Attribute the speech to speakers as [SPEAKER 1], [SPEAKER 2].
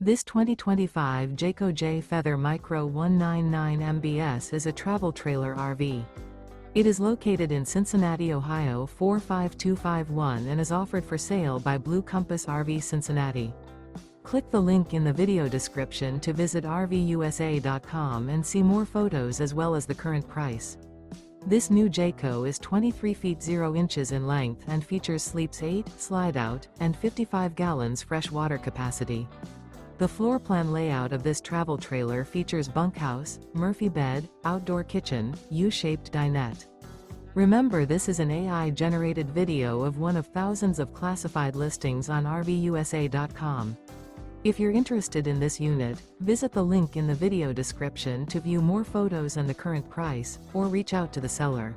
[SPEAKER 1] This 2025 Jayco Jay Feather Micro 199 MBS is a travel trailer RV. It is located in Cincinnati, Ohio 45251 and is offered for sale by Blue Compass RV Cincinnati. Click the link in the video description to visit RVUSA.com and see more photos as well as the current price. This new Jayco is 23 feet 0 inches in length and features sleeps 8, slide-out, and 55 gallons fresh water capacity. The floor plan layout of this travel trailer features bunkhouse, Murphy bed, outdoor kitchen, U-shaped dinette. Remember, this is an AI-generated video of one of thousands of classified listings on RVUSA.com. If you're interested in this unit, visit the link in the video description to view more photos and the current price, or reach out to the seller.